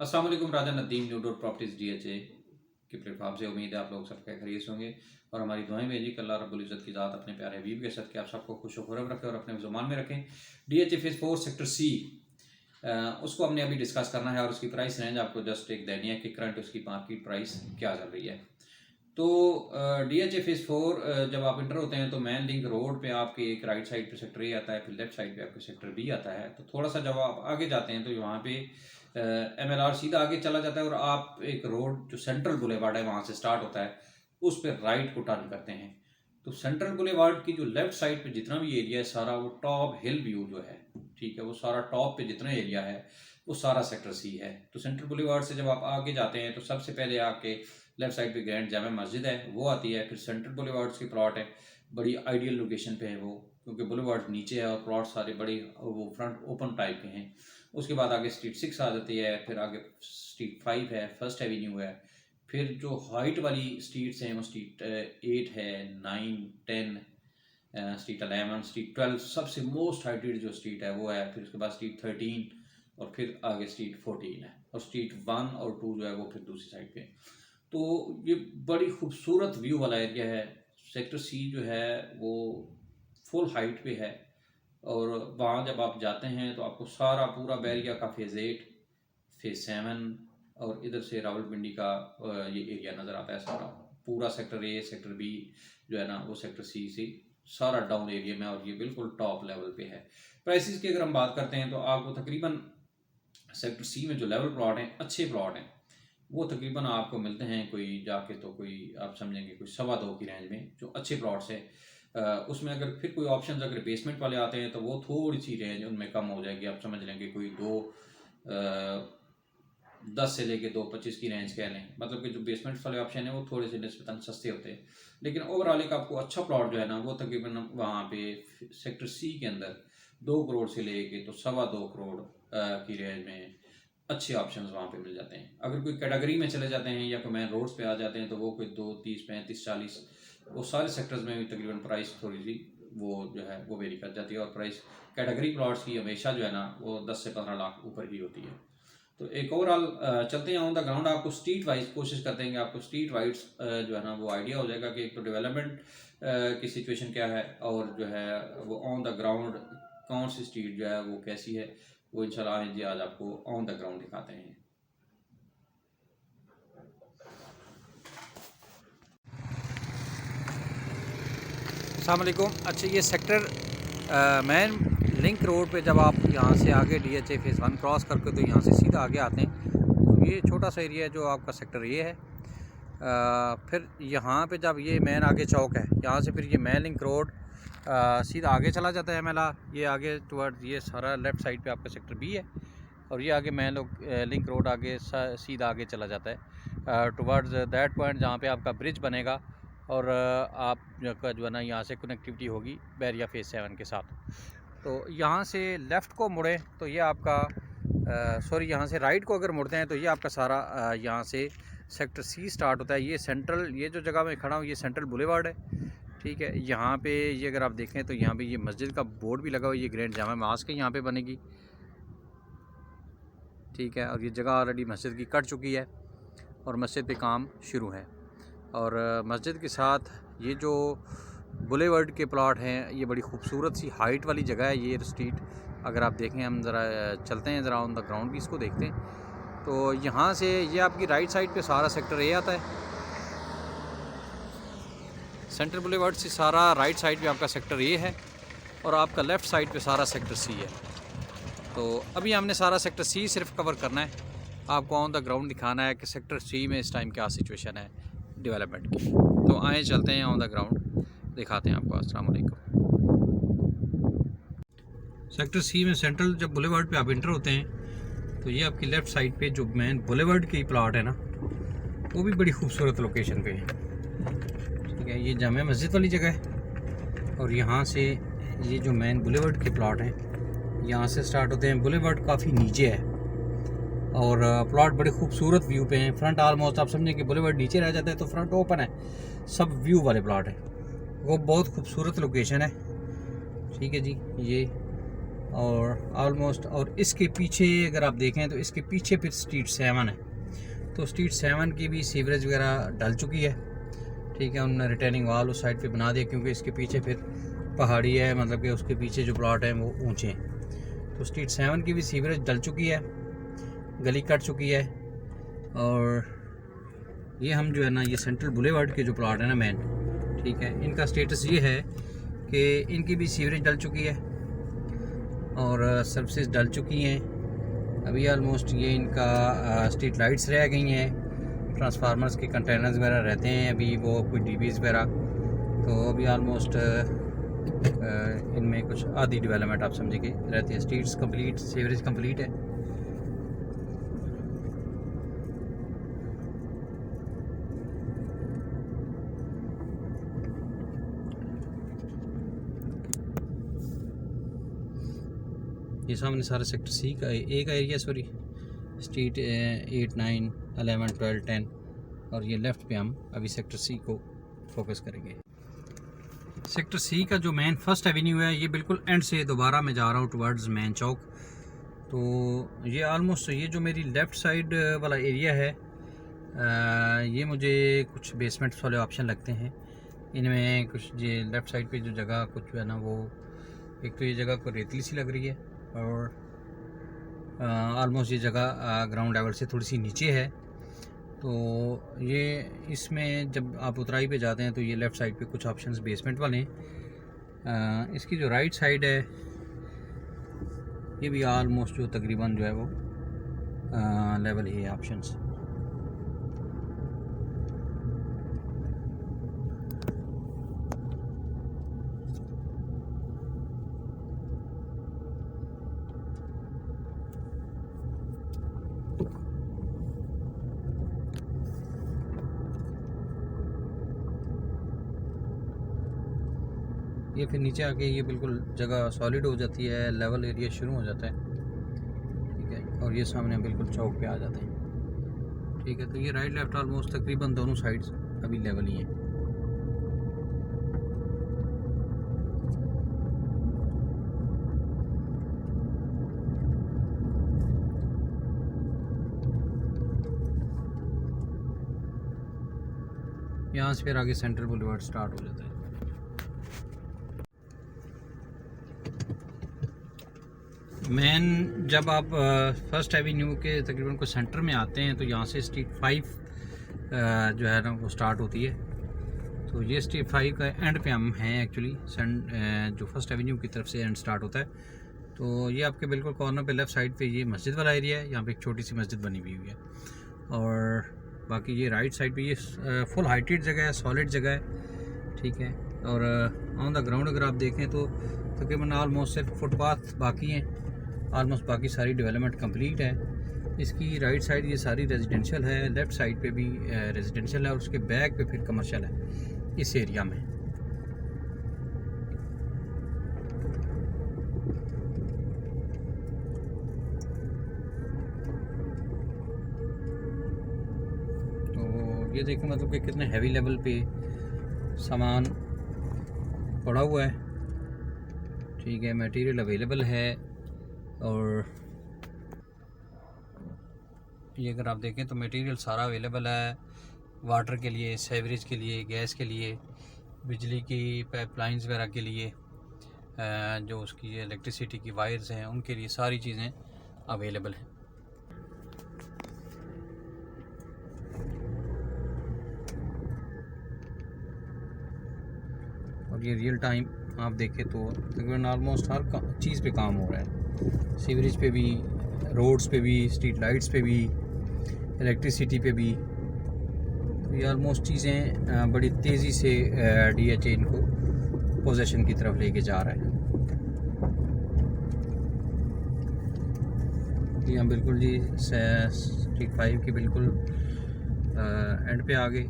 अस्सलाम वालेकुम। Raja Nadeem New Door Properties DHA के प्लेटफॉर्म से उम्मीद है आप लोग सब खैरियत होंगे और हमारी दुआएं में जी कि अल्लाह रब्बुल इज़्ज़त की ज़ात अपने प्यारे हबीब के साथ कि आप सबको खुश खुरम रखें और अपने ज़ुबान में रखें। DHA फेज़ 4 सेक्टर C उसको हमने अभी डिस्कस करना है और उसकी प्राइस रेंज आपको जस्ट एक देनी है कि करंट उसकी मार्केट प्राइस क्या चल रही है। तो DHA फेज़ 4 जब आप इंटर होते हैं तो मेन लिंक रोड पे आपके एक राइट साइड पे सेक्टर A आता है, फिर लेफ्ट साइड पे आपके सेक्टर B आता है। तो थोड़ा सा जब आप आगे जाते हैं तो वहाँ पे MLR सीधा आगे चला जाता है और आप एक रोड जो सेंट्रल बुलेवार्ड है वहाँ से स्टार्ट होता है, उस पर राइट को टर्न करते हैं। तो सेंट्रल बुलेवार्ड की जो लेफ्ट साइड पे जितना भी एरिया है सारा वो टॉप हिल व्यू जो है, ठीक है, वो सारा टॉप पे जितना एरिया है वो सारा सेक्टर C है। तो सेंट्रल बुलेवार्ड से जब आप आगे जाते हैं तो सबसे पहले आपके लेफ्ट साइड पे ग्रैंड जामा मस्जिद है वो आती है, फिर सेंट्रल बुलेवार्ड्स की प्लॉट है, बड़ी आइडियल लोकेशन पे है वो, क्योंकि बुलेवार्ड नीचे है और प्लॉट सारे बड़ी वो फ्रंट ओपन टाइप के हैं। उसके बाद आगे स्ट्रीट 6 आ जाती है, फिर आगे स्ट्रीट 5 है, फर्स्ट एवेन्यू है, फिर जो हाइट वाली स्ट्रीट्स हैं वो स्ट्रीट 8 है, 9, 10, स्ट्रीट 11, स्ट्रीट 12 सबसे मोस्ट हाइटेड जो स्ट्रीट है वो है, फिर उसके बाद स्ट्रीट 13 और फिर आगे स्ट्रीट 14 है और स्ट्रीट 1 और 2 जो है वो फिर दूसरी साइड पे। तो ये बड़ी खूबसूरत व्यू वाला एरिया है। सेक्टर C जो है वो फुल हाइट पे है और वहाँ जब आप जाते हैं तो आपको सारा पूरा बैरिया का फेज़ 8, फेज़ 7 और इधर से रावलपिंडी का ये एरिया नज़र आता है सारा। पूरा सेक्टर A, सेक्टर B जो है ना वो सेक्टर C से सारा डाउन एरिया में और ये बिल्कुल टॉप लेवल पे है। प्राइसेस की अगर हम बात करते हैं तो आपको तकरीबन सेक्टर C में जो लेवल प्लॉट हैं, अच्छे प्लॉट हैं, वो तकरीबन आपको मिलते हैं कोई जाके तो कोई आप समझेंगे कोई 2.25 की रेंज में जो अच्छे प्लॉट्स है। उसमें अगर फिर कोई ऑप्शन अगर बेसमेंट वाले आते हैं तो वो थोड़ी सी रेंज उनमें कम हो जाएगी, आप समझ लेंगे कोई 10 से लेके 2.25 की रेंज कह लें, मतलब कि जो बेसमेंट वाले ऑप्शन है वो थोड़े से निस्बतन सस्ते होते हैं। लेकिन ओवरऑल एक आपको अच्छा प्लॉट जो है ना वो तकरीबन वहाँ पे सेक्टर C के अंदर 2 करोड़ से लेके तो 2.25 करोड़ की रेंज में अच्छे ऑप्शंस वहाँ पे मिल जाते हैं। अगर कोई कैटेगरी में चले जाते हैं या कोई मेन रोड्स पे आ जाते हैं तो वो कोई 2, 30, 35, 40 वो सारे सेक्टर्स में भी तकरीबन प्राइस थोड़ी सी वो जो है वो वेरी कर जाती है और प्राइस कैटेगरी प्लॉट्स की हमेशा जो है ना वो 10 से 15 लाख ऊपर ही होती है। तो एक ओवरऑल चलते हैं ऑन द ग्राउंड, आपको स्ट्रीट वाइज कोशिश करते हैं कि आपको स्ट्रीट वाइज जो है ना वो आइडिया हो जाएगा कि एक तो डेवलपमेंट की सिचुएशन क्या है और जो है वो ऑन द ग्राउंड कौन सी स्ट्रीट जो है वो कैसी है, वो इंशाल्लाह जी आज आपको ऑन द ग्राउंड दिखाते हैं। अस्सलाम वालेकुम। अच्छा, ये सेक्टर मेन लिंक रोड पे जब आप यहाँ से आगे DHA फेज़ 1 क्रॉस करके तो यहाँ से सीधा आगे आते हैं तो ये छोटा सा एरिया है जो आपका सेक्टर ये है। फिर यहाँ पे जब ये मेन आगे चौक है, यहाँ से फिर ये मेन लिंक रोड सीधा आगे चला जाता है MLR, ये आगे टुवर्ड ये सारा लेफ़्ट साइड पे आपका सेक्टर B है और ये आगे मेन लिंक रोड आगे सीधा आगे चला जाता है टुवर्ड्स दैट पॉइंट जहाँ पे आपका ब्रिज बनेगा और आप जो है ना यहाँ से कनेक्टिविटी होगी बैरिया फेज़ 7 के साथ। तो यहाँ से लेफ़्ट को मुड़ें तो ये आपका सॉरी यहाँ से राइट को अगर मुड़ते हैं तो ये आपका सारा यहाँ से सेक्टर C स्टार्ट होता है। ये सेंट्रल, ये जो जगह मैं खड़ा हूँ ये सेंट्रल बुलेवार्ड है, ठीक है। यहाँ पे ये अगर आप देखें तो यहाँ पे ये मस्जिद का बोर्ड भी लगा हुआ है, ये ग्रैंड जामा मस्जिद यहाँ पे बनेगी, ठीक है। और ये जगह ऑलरेडी मस्जिद की कट चुकी है और मस्जिद पे काम शुरू है और मस्जिद के साथ ये जो बुलेवर्ड के प्लॉट हैं ये बड़ी खूबसूरत सी हाइट वाली जगह है। ये स्ट्रीट अगर आप देखें, हम ज़रा चलते हैं ज़रा ऑन द ग्राउंड भी इसको देखते हैं। तो यहाँ से ये आपकी राइट साइड पे सारा सेक्टर A आता है, सेंट्रल बुलेवर्ड से सारा राइट साइड पे आपका सेक्टर A है और आपका लेफ़्ट साइड पे सारा सेक्टर C है। तो अभी हमने सारा सेक्टर C सिर्फ कवर करना है, आपको ऑन द ग्राउंड दिखाना है कि सेक्टर C में इस टाइम क्या सिचुएशन है डेवलपमेंट की। तो आए चलते हैं ऑन द ग्राउंड, दिखाते हैं आपको। अस्सलाम वालेकुम। सेक्टर C में सेंट्रल जब बुलेवार्ड पे आप इंटर होते हैं तो ये आपकी लेफ़्ट साइड पे जो मेन बुलेवार्ड की प्लॉट है ना वो भी बड़ी खूबसूरत लोकेशन पे है, ठीक है। ये जामा मस्जिद वाली जगह है और यहाँ से ये जो मेन बुलेवार्ड के प्लॉट हैं यहाँ से स्टार्ट होते हैं। बुलेवार्ड काफ़ी नीचे है और प्लॉट बड़े खूबसूरत व्यू पे हैं। फ्रंट आलमोस्ट आप समझें कि बुलेवार्ड नीचे रह जाता है तो फ्रंट ओपन है, सब व्यू वाले प्लॉट है, वो बहुत खूबसूरत लोकेशन है, ठीक है जी। ये और ऑलमोस्ट, और इसके पीछे अगर आप देखें तो इसके पीछे फिर स्ट्रीट 7 है। तो स्ट्रीट 7 की भी सीवरेज वगैरह डल चुकी है, ठीक है। उन्होंने रिटेनिंग वाल उस साइड पे बना दिया क्योंकि इसके पीछे फिर पहाड़ी है, मतलब कि उसके पीछे जो प्लॉट हैं वो ऊंचे हैं। तो स्ट्रीट 7 की भी सीवरेज डल चुकी है, गली कट चुकी है। और ये हम जो है ना, ये सेंट्रल बुलेवार्ड के जो प्लॉट है ना मेन, ठीक है, इनका स्टेटस ये है कि इनकी भी सीवरेज डल चुकी है और सर्विसेज डल चुकी हैं। अभी ऑलमोस्ट ये इनका स्ट्रीट लाइट्स रह गई हैं, ट्रांसफार्मर्स के कंटेनर्स वगैरह रहते हैं अभी, वो कोई डीबीज वगैरह। तो अभी ऑलमोस्ट इनमें कुछ आधी डेवलपमेंट आप समझिए कि रहती है। स्ट्रीट्स कंप्लीट, सीवरेज कंप्लीट है। ये सामने सारा सेक्टर सी का ए का एरिया, सॉरी, स्ट्रीट 8, 9, 11, 12, 10, और ये लेफ़्ट पे हम अभी सेक्टर सी को फोकस करेंगे। सेक्टर सी का जो मेन फर्स्ट एवेन्यू है, ये बिल्कुल एंड से दोबारा मैं जा रहा हूँ टुवर्ड्स मेन चौक। तो ये ऑलमोस्ट, ये जो मेरी लेफ़्ट साइड वाला एरिया है, ये मुझे कुछ बेसमेंट्स वाले ऑप्शन लगते हैं। इनमें कुछ ये लेफ़्ट साइड पे जो जगह कुछ है ना, वो एक तो ये जगह को रेतली सी लग रही है, और ऑलमोस्ट ये जगह ग्राउंड लेवल से थोड़ी सी नीचे है। तो ये इसमें जब आप उतराई पे जाते हैं तो ये लेफ़्ट साइड पे कुछ ऑप्शंस बेसमेंट वाले हैं। इसकी जो राइट साइड है, ये भी ऑलमोस्ट जो तकरीबन जो है वो लेवल ही है ऑप्शंस। ये फिर नीचे आके ये बिल्कुल जगह सॉलिड हो जाती है, लेवल एरिया शुरू हो जाता है, ठीक है। और ये सामने बिल्कुल चौक पे आ जाते हैं, ठीक है। तो ये राइट लेफ्ट ऑलमोस्ट तकरीबन दोनों साइड्स अभी लेवल ही हैं। यहाँ से फिर आगे सेंट्रल बुलेवार्ड स्टार्ट हो जाता है। मेन जब आप फर्स्ट एवेन्यू के तकरीबन को सेंटर में आते हैं तो यहाँ से स्ट्रीट 5 जो है ना वो स्टार्ट होती है। तो ये स्ट्रीट 5 का एंड पे हम हैं एक्चुअली, जो फर्स्ट एवेन्यू की तरफ से एंड स्टार्ट होता है। तो ये आपके बिल्कुल कॉर्नर पे लेफ़्ट साइड पे ये मस्जिद वाला एरिया है, यहाँ पे एक छोटी सी मस्जिद बनी हुई है। और बाकी ये राइट साइड पे ये फुल हाइटेड जगह है, सॉलिड जगह है, ठीक है। और ऑन द ग्राउंड अगर आप देखें तो तकरीबन ऑलमोस्ट सिर्फ फुटपाथ बाकी हैं, ऑलमोस्ट बाकी सारी डेवलपमेंट कंप्लीट है। इसकी राइट साइड ये सारी रेजिडेंशियल है, लेफ़्ट साइड पे भी रेजिडेंशियल है, और उसके बैक पे फिर कमर्शियल है इस एरिया में। तो ये देखें मतलब कि कितने हैवी लेवल पे सामान पड़ा हुआ है, ठीक है, मटेरियल अवेलेबल है। और ये अगर आप देखें तो मटेरियल सारा अवेलेबल है, वाटर के लिए, सीवरेज के लिए, गैस के लिए, बिजली की पाइपलाइंस वगैरह के लिए, जो उसकी इलेक्ट्रिसिटी की वायर्स हैं उनके लिए सारी चीज़ें अवेलेबल हैं। और ये रियल टाइम आप देखें तो तकरीबन ऑलमोस्ट हर चीज़ पे काम हो रहा है, सीवरेज पे भी, रोड्स पे भी, स्ट्रीट लाइट्स पे भी, इलेक्ट्रिसिटी पे भी। तो ये ऑलमोस्ट चीज़ें बड़ी तेज़ी से DHA इनको पोजेशन की तरफ लेके जा रहा है। जी हम बिल्कुल जी स्ट्रीट 5 के बिल्कुल एंड पे आ गए।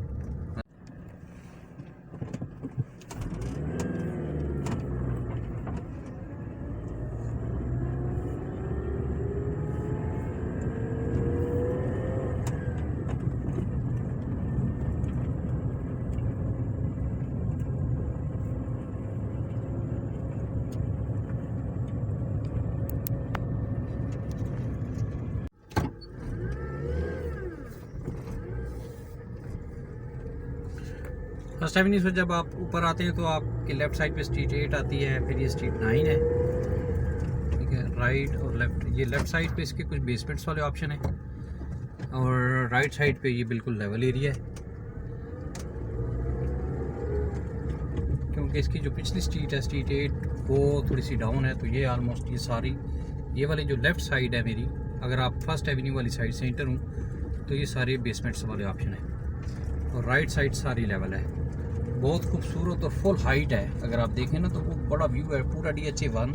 फर्स्ट एवेन्यू से जब आप ऊपर आते हैं तो आपके लेफ़्ट साइड पे स्ट्रीट 8 आती है, फिर ये स्ट्रीट 9 है, ठीक है। राइट और लेफ़्ट, ये लेफ़्ट साइड पे इसके कुछ बेसमेंट्स वाले ऑप्शन है और राइट साइड पे ये बिल्कुल लेवल एरिया है, क्योंकि इसकी जो पिछली स्ट्रीट है स्ट्रीट 8 वो थोड़ी सी डाउन है। तो ये आलमोस्ट ये सारी, ये वाली जो लेफ़्ट साइड है मेरी, अगर आप फर्स्ट एवेन्यू वाली साइड से एंटर हूँ तो ये सारे बेसमेंट्स वाले ऑप्शन है और राइट साइड सारी लेवल है। बहुत खूबसूरत और फुल हाइट है। अगर आप देखें ना तो वो बड़ा व्यू है, पूरा DHA1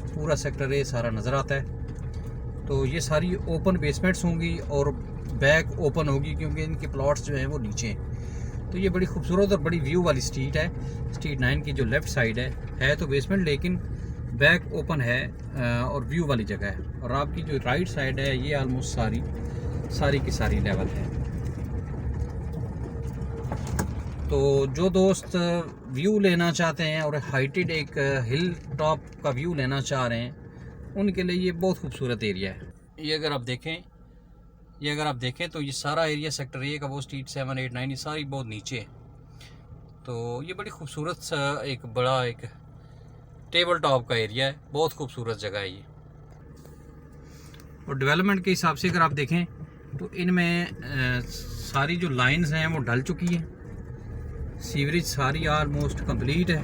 पूरा सेक्टर ए सारा नज़र आता है। तो ये सारी ओपन बेसमेंट्स होंगी और बैक ओपन होगी, क्योंकि इनके प्लॉट्स जो हैं वो नीचे हैं। तो ये बड़ी खूबसूरत और बड़ी व्यू वाली स्ट्रीट है। स्ट्रीट 9 की जो लेफ़्ट साइड है तो बेसमेंट, लेकिन बैक ओपन है और व्यू वाली जगह है। और आपकी जो राइट साइड है ये आलमोस्ट सारी की सारी लेवल है। तो जो दोस्त व्यू लेना चाहते हैं और हाइटेड एक हिल टॉप का व्यू लेना चाह रहे हैं, उनके लिए ये बहुत खूबसूरत एरिया है। ये अगर आप देखें तो ये सारा एरिया सेक्टर ए का वो स्ट्रीट 7, 8, 9 ये सारी बहुत नीचे है। तो ये बड़ी खूबसूरत सा एक बड़ा एक टेबल टॉप का एरिया है, बहुत खूबसूरत जगह है ये। और डेवलपमेंट के हिसाब से अगर आप देखें तो इनमें सारी जो लाइंस हैं वो ढल चुकी हैं, सीवरेज सारी ऑलमोस्ट कंप्लीट है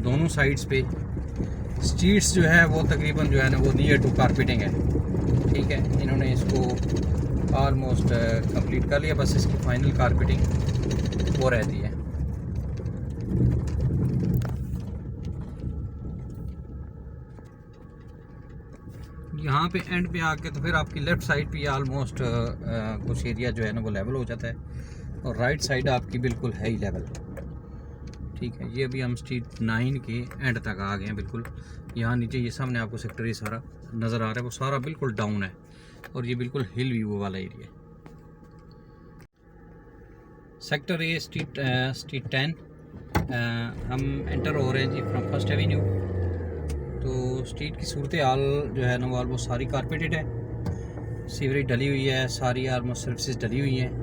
दोनों साइड्स पे। स्ट्रीट्स जो है वो तकरीबन जो है ना वो नियर टू कारपेटिंग है, ठीक है। इन्होंने इसको ऑलमोस्ट कंप्लीट कर लिया, बस इसकी फाइनल कारपेटिंग वो रहती है। यहाँ पे एंड पे आके तो फिर आपकी लेफ़्ट साइड पे ऑलमोस्ट कुछ एरिया जो है ना वो लेवल हो जाता है और राइट साइड आपकी बिल्कुल है ही लेवल, ठीक है। ये अभी हम स्ट्रीट 9 के एंड तक आ गए हैं बिल्कुल। यहाँ नीचे ये सामने आपको सेक्टर ये सारा नज़र आ रहा है, वो सारा बिल्कुल डाउन है और ये बिल्कुल हिल व्यू वाला एरिया है। सेक्टर ए स्ट्रीट 10 हम एंटर हो रहे हैं जी फ्रॉम फर्स्ट एवेन्यू। तो स्ट्रीट की सूरत हाल जो है ना वो ऑलमोस्ट सारी कारपेटेड है, सीवरेज डली हुई है, सारी ऑलमोस्ट सर्विसेज डली हुई हैं।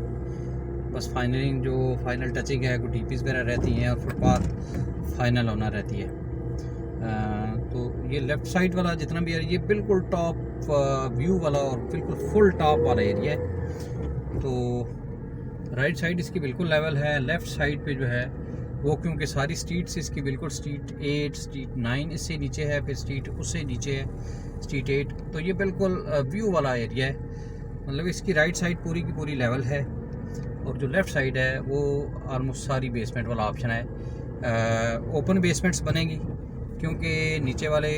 बस फाइनल टचिंग है, कुछ डीपीज वगैरह रहती हैं और फुटपाथ फाइनल होना रहती है। तो ये लेफ़्ट साइड वाला जितना भी है ये बिल्कुल टॉप व्यू वाला और बिल्कुल फुल टॉप वाला एरिया है। तो राइट साइड इसकी बिल्कुल लेवल है, लेफ़्ट साइड पे जो है वो क्योंकि सारी स्ट्रीट्स इसकी बिल्कुल स्ट्रीट 8, स्ट्रीट 9 इससे नीचे है, फिर स्ट्रीट उससे नीचे है स्ट्रीट 8। तो ये बिल्कुल व्यू वाला एरिया है, मतलब इसकी राइट साइड पूरी की पूरी लेवल है और जो लेफ़्ट साइड है वो ऑलमोस्ट सारी बेसमेंट वाला ऑप्शन है। ओपन बेसमेंट्स बनेंगी क्योंकि नीचे वाले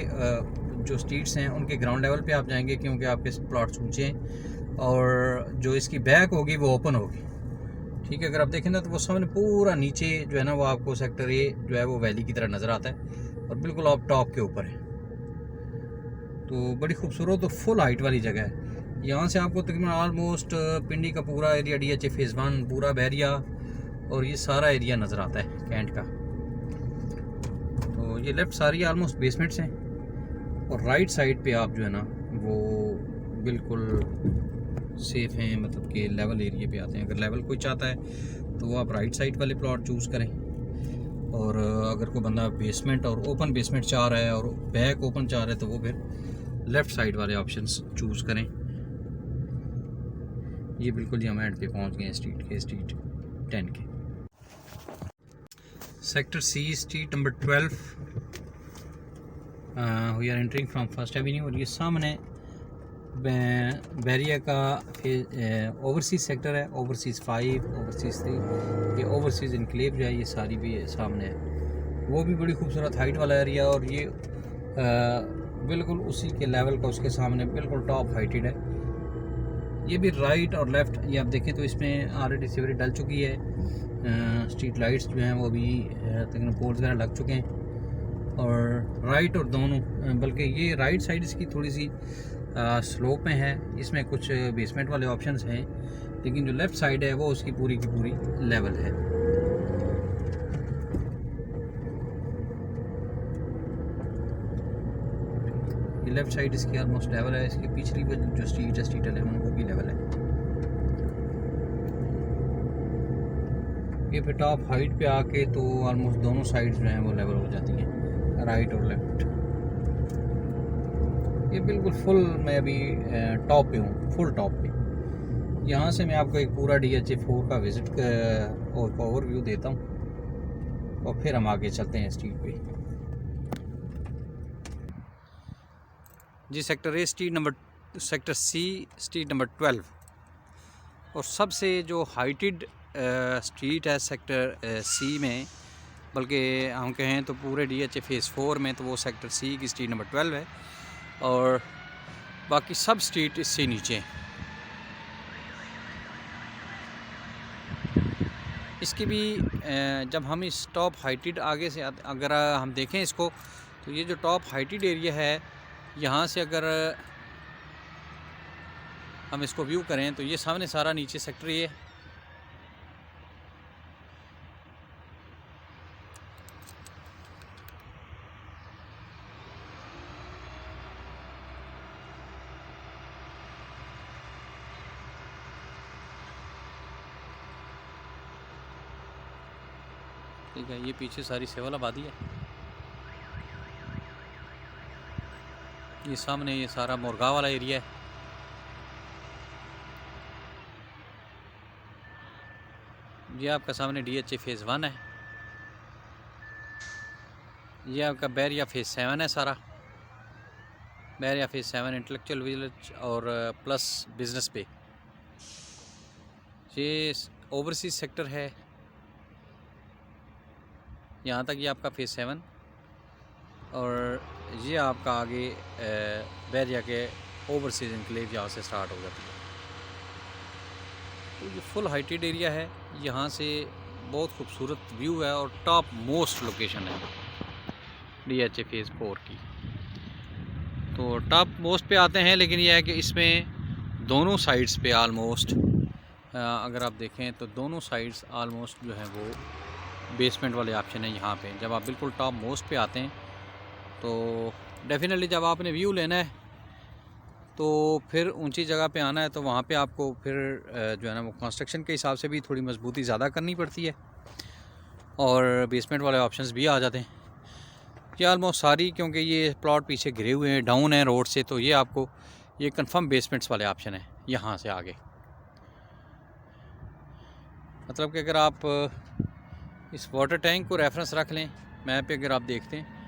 जो स्ट्रीट्स हैं उनके ग्राउंड लेवल पे आप जाएंगे, क्योंकि आपके प्लॉट्स ऊंचे हैं और जो इसकी बैक होगी वो ओपन होगी, ठीक है। अगर आप देखें ना तो वो सामने पूरा नीचे जो है ना वो आपको सेक्टर ए जो है वो वैली की तरह नज़र आता है और बिल्कुल आप टॉप के ऊपर है। तो बड़ी खूबसूरत और फुल हाइट वाली जगह है। यहाँ से आपको तकरीबन ऑलमोस्ट पिंडी का पूरा एरिया, DHA फेज़ 1 पूरा बैरिया और ये सारा एरिया नज़र आता है कैंट का। तो ये लेफ़्ट सारी ऑलमोस्ट बेसमेंट्स हैं और राइट साइड पे आप जो है ना वो बिल्कुल सेफ हैं, मतलब कि लेवल एरिया पे आते हैं। अगर लेवल कोई चाहता है तो वो आप राइट साइड वाले प्लॉट चूज़ करें, और अगर कोई बंदा बेसमेंट और ओपन बेसमेंट चाह रहा है और बैक ओपन चाह रहा है तो वो फिर लेफ़्ट साइड वाले ऑप्शंस चूज़ करें। ये बिल्कुल हम एंड पे पहुंच गए स्ट्रीट 10 के। Sector C street number 12 we are entering from first avenue. और ये सामने बैरिया का ओवरसीज़ सेक्टर है, ओवरसीज़ 5, ओवरसीज़ 3, ये ओवरसीज़ इनक्लेव जो है ये सारी भी सामने है। वो भी बड़ी खूबसूरत हाइट वाला एरिया और ये बिल्कुल उसी के लेवल का उसके सामने बिल्कुल टॉप हाइटेड है। ये भी राइट और लेफ़्ट, ये आप देखें तो इसमें ऑलरेडी सीवरेज डल चुकी है, स्ट्रीट लाइट्स जो हैं वो भी तकरीबन पोल्स वगैरह लग चुके हैं। और राइट और दोनों, बल्कि ये राइट साइड इसकी थोड़ी सी स्लोप में है, इसमें कुछ बेसमेंट वाले ऑप्शंस हैं, लेकिन जो लेफ़्ट साइड है वो उसकी पूरी की पूरी लेवल है। ये लेफ़्ट साइड इसकी ऑलमोस्ट लेवल है, इसकी पिछली जो स्ट्रीट है स्ट्रीट 11 वो भी लेवल है। ये फिर टॉप हाइट पे आके तो ऑलमोस्ट दोनों साइड जो हैं वो लेवल हो जाती हैं, राइट और लेफ्ट। ये बिल्कुल फुल, मैं अभी टॉप पे हूँ, फुल टॉप पे। यहाँ से मैं आपको एक पूरा DHA4 का विज़िट और ओवरव्यू देता हूँ और फिर हम आगे चलते हैं स्ट्रीट पे। जी सेक्टर सी स्ट्रीट नंबर 12 और सबसे जो हाइटेड स्ट्रीट है सेक्टर सी में, बल्कि हम कहें तो पूरे DHA फेज़ 4 में, तो वो सेक्टर सी की स्ट्रीट नंबर 12 है और बाकी सब स्ट्रीट इससे नीचे हैं। इसकी भी जब हम इस टॉप हाइटेड आगे से अगर हम देखें इसको, तो ये जो टॉप हाइटेड एरिया है, यहाँ से अगर हम इसको व्यू करें तो ये सामने सारा नीचे सेक्टर ये है। ठीक है, ये पीछे सारी सेवल आबादी है। ये सामने ये सारा मुर्गांव वाला एरिया है। ये आपका सामने DHA फेज़ 1 है। ये आपका बैरिया फेज़ 7 है। सारा बैरिया फेज़ 7 इंटेलेक्चुअल विलेज और प्लस बिजनेस पे। ये ओवरसीज सेक्टर है, यहाँ तक ये आपका फेज़ 7 और ये आपका आगे बैरिया के ओवरसीज इनक्लेव यहाँ से स्टार्ट हो जाती है। तो ये फुल हाइटेड एरिया है, यहाँ से बहुत खूबसूरत व्यू है और टॉप मोस्ट लोकेशन है DHA फेज़ 4 की। तो टॉप मोस्ट पे आते हैं, लेकिन यह है कि इसमें दोनों साइड्स पे आलमोस्ट अगर आप देखें तो दोनों साइड्स आलमोस्ट जो है वो बेसमेंट वाले ऑप्शन है यहाँ पे। जब आप बिल्कुल टॉप मोस्ट पे आते हैं तो डेफिनेटली जब आपने व्यू लेना है तो फिर ऊंची जगह पे आना है, तो वहाँ पे आपको फिर जो है ना वो कंस्ट्रक्शन के हिसाब से भी थोड़ी मजबूती ज़्यादा करनी पड़ती है और बेसमेंट वाले ऑप्शंस भी आ जाते हैं। ये आलमोस्ट सारी, क्योंकि ये प्लॉट पीछे घिरे हुए हैं, डाउन है रोड से, तो ये आपको ये कंफर्म बेसमेंट्स वाले ऑप्शन है यहाँ से आगे। मतलब कि अगर आप इस वाटर टैंक को रेफरेंस रख लें, मैप पे अगर आप देखते हैं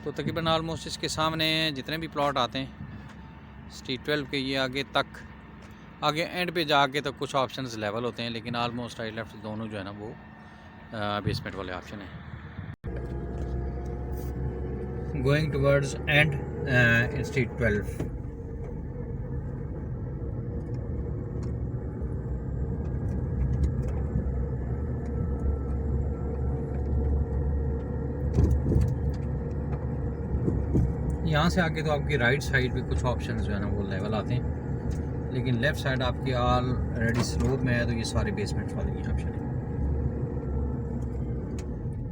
तो तकरीबन आलमोस्ट इसके सामने जितने भी प्लॉट आते हैं स्ट्रीट 12 के, ये आगे तक, आगे एंड पे जाके तो कुछ ऑप्शंस लेवल होते हैं, लेकिन आलमोस्ट राइट लेफ्ट दोनों जो है ना वो बेसमेंट वाले ऑप्शन हैं। Going towards and in street 12। यहाँ से आगे तो आपकी राइट साइड पे कुछ ऑप्शंस जो है ना वो लेवल आते हैं, लेकिन लेफ़्ट साइड आपकी ऑलरेडी स्लोप में है, तो ये सारे बेसमेंट वाले ये ऑप्शन है।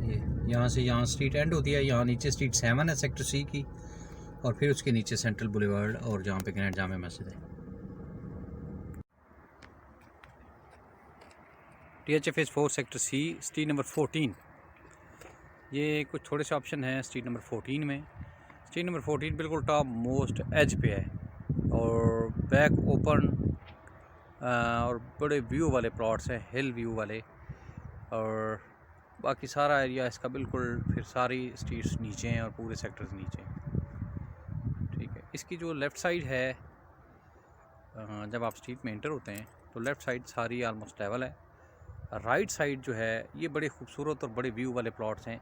ये यहाँ से यहाँ स्ट्रीट एंड होती है, यहाँ नीचे स्ट्रीट 7 है सेक्टर सी की, और फिर उसके नीचे सेंट्रल बुलेवार्ड और जहाँ पे ग्रैंड जामे मस्जिद है। DHA phase 4 sector C street number 14। ये कुछ थोड़े से ऑप्शन हैं स्ट्रीट नंबर 14 में। स्ट्रीट नंबर 14 बिल्कुल टॉप मोस्ट एज पे है और बैक ओपन और बड़े व्यू वाले प्लॉट्स हैं, हिल व्यू वाले, और बाकी सारा एरिया इसका बिल्कुल फिर सारी स्ट्रीट्स नीचे हैं और पूरे सेक्टर्स नीचे हैं। ठीक है, इसकी जो लेफ़्ट साइड है, जब आप स्ट्रीट में एंटर होते हैं तो लेफ़्ट साइड सारी आलमोस्ट लेवल है। राइट साइड जो है ये बड़े खूबसूरत और बड़े व्यू वाले प्लॉट्स हैं,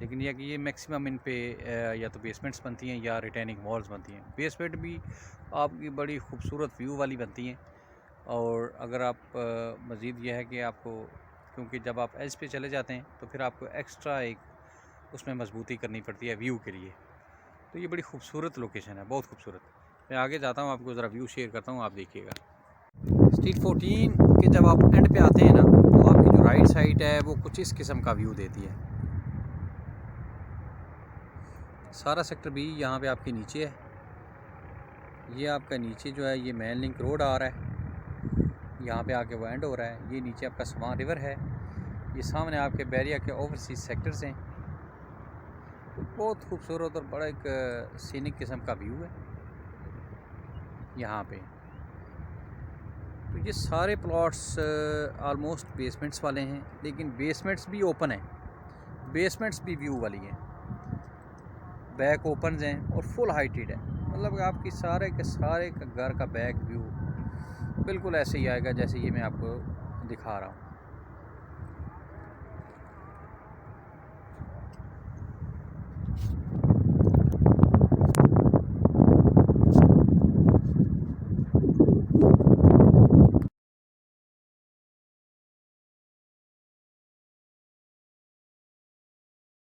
लेकिन यह कि ये मैक्सिमम इन पे या तो बेसमेंट्स बनती हैं या रिटेनिंग वॉल्स बनती हैं। बेसमेंट भी आपकी बड़ी खूबसूरत व्यू वाली बनती हैं, और अगर आप मज़ीद यह है कि आपको, क्योंकि जब आप एज पे चले जाते हैं तो फिर आपको एक्स्ट्रा एक उसमें मजबूती करनी पड़ती है व्यू के लिए। तो ये बड़ी खूबसूरत लोकेशन है, बहुत खूबसूरत। मैं आगे जाता हूँ, आपको ज़रा व्यू शेयर करता हूँ, आप देखिएगा। स्ट्रीट 14 के जब आप एंड पे आते हैं ना, तो आपकी जो राइट साइड है वो कुछ इस किस्म का व्यू देती है। सारा सेक्टर भी यहाँ पे आपके नीचे है। ये आपका नीचे जो है ये मेन लिंक रोड आ रहा है, यहाँ पे आके वो एंड हो रहा है। ये नीचे आपका स्वां रिवर है, ये सामने आपके बैरिया के ओवरसीज सेक्टर्स हैं। तो बहुत खूबसूरत और बड़ा एक सीनिक किस्म का व्यू है यहाँ पे। तो ये सारे प्लॉट्स ऑलमोस्ट बेसमेंट्स वाले हैं, लेकिन बेसमेंट्स भी ओपन हैं, बेसमेंट्स भी व्यू वाली हैं, बैक ओपन हैं और फुल हाइटेड है। मतलब आपकी सारे के सारे घर का बैक व्यू बिल्कुल ऐसे ही आएगा जैसे ये मैं आपको दिखा रहा हूँ।